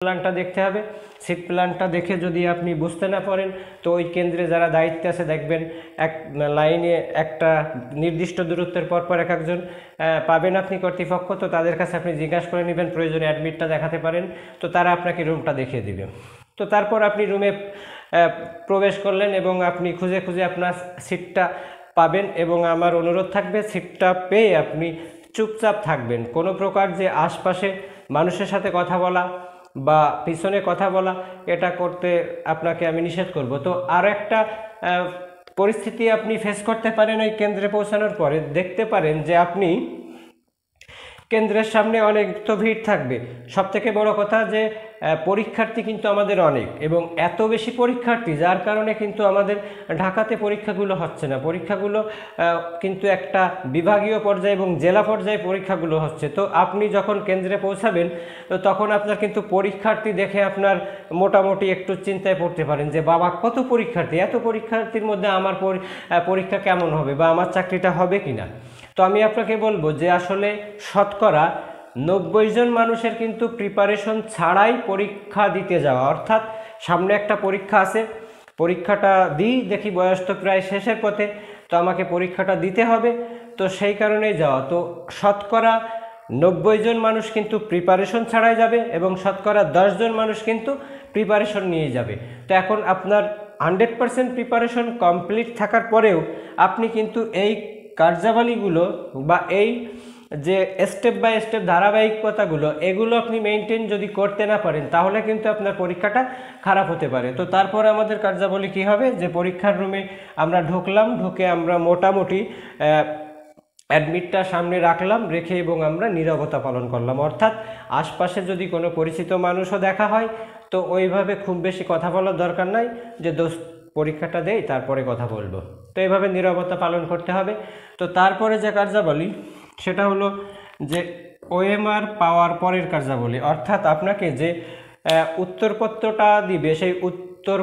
প্ল্যানটা দেখতে হবে। সিট প্ল্যানটা দেখে যদি আপনি বুঝতে না পারেন, তো ওই কেন্দ্রে যারা দায়িত্বে আছে দেখবেন এক লাইনে একটা নির্দিষ্ট দূরত্বের পর এক একজন পাবেন আপনি কর্তৃপক্ষ, তো তাদের কাছে আপনি জিজ্ঞাসা করে নেবেন, প্রয়োজনে অ্যাডমিটটা দেখাতে পারেন, তো তারা আপনাকে রুমটা দেখিয়ে দিবে। তো তারপর আপনি রুমে প্রবেশ করলেন এবং আপনি খুঁজে খুঁজে আপনার সিটটা পাবেন, এবং আমার অনুরোধ থাকবে সিটটা পেয়ে আপনি চুপচাপ থাকবেন। কোনো প্রকার যে আশপাশে মানুষের সাথে কথা বলা বা পিছনে কথা বলা, এটা করতে আপনাকে আমি নিষেধ করব। তো আর একটা পরিস্থিতি আপনি ফেস করতে পারেন ওই কেন্দ্রে পৌঁছানোর পরে, দেখতে পারেন যে আপনি কেন্দ্রের সামনে অনেক তো ভিড় থাকবে। সবথেকে বড় কথা যে পরীক্ষার্থী কিন্তু আমাদের অনেক, এবং এত বেশি পরীক্ষার্থী যার কারণে কিন্তু আমাদের ঢাকাতে পরীক্ষাগুলো হচ্ছে না। পরীক্ষাগুলো কিন্তু একটা বিভাগীয় পর্যায়ে এবং জেলা পর্যায়ে পরীক্ষাগুলো হচ্ছে। তো আপনি যখন কেন্দ্রে পৌঁছাবেন, তো তখন আপনার কিন্তু পরীক্ষার্থী দেখে আপনার মোটামুটি একটু চিন্তায় পড়তে পারেন যে বাবা কত পরীক্ষার্থী, এত পরীক্ষার্থীর মধ্যে আমার পরীক্ষা কেমন হবে বা আমার চাকরিটা হবে কিনা। তো আমি আপনাকে বলবো যে আসলে শতকরা 90 জন মানুষের কিন্তু প্রিপারেশন ছাড়াই পরীক্ষা দিতে যাওয়া, অর্থাৎ সামনে একটা পরীক্ষা আছে, পরীক্ষাটা দিই, দেখি বয়স তো প্রায় শেষের পথে, তো আমাকে পরীক্ষাটা দিতে হবে, তো সেই কারণেই যাওয়া। তো শতকরা 90 জন মানুষ কিন্তু প্রিপারেশন ছাড়াই যাবে এবং শতকরা 10 জন মানুষ কিন্তু প্রিপারেশন নিয়ে যাবে। তো এখন আপনার 100% প্রিপারেশন কমপ্লিট থাকার পরেও আপনি কিন্তু এই কার্যাবলীগুলো বা এই যে স্টেপ বাই স্টেপ ধারাবাহিকতাগুলো, এগুলো আপনি মেনটেন যদি করতে না পারেন, তাহলে কিন্তু আপনার পরীক্ষাটা খারাপ হতে পারে। তো তারপরে আমাদের কার্যাবলী কি হবে, যে পরীক্ষার রুমে আমরা ঢুকলাম, ঢুকে আমরা মোটামুটি অ্যাডমিটটা সামনে রাখলাম, রেখে এবং আমরা নীরবতা পালন করলাম। অর্থাৎ আশপাশে যদি কোনো পরিচিত মানুষও দেখা হয়, তো ওইভাবে খুব বেশি কথা বলার দরকার নাই, যে দোস্ত পরীক্ষাটা দেই তারপরে কথা বলবো। তো এইভাবে নীরবতা পালন করতে হবে। তো তারপরে যে কার্যাবলী, সেটা হলো যে ওএমআর পাওয়ার পরের কার্যাবলী, অর্থাৎ আপনাকে যে উত্তরপত্রটা দিবে, সেই উত্তর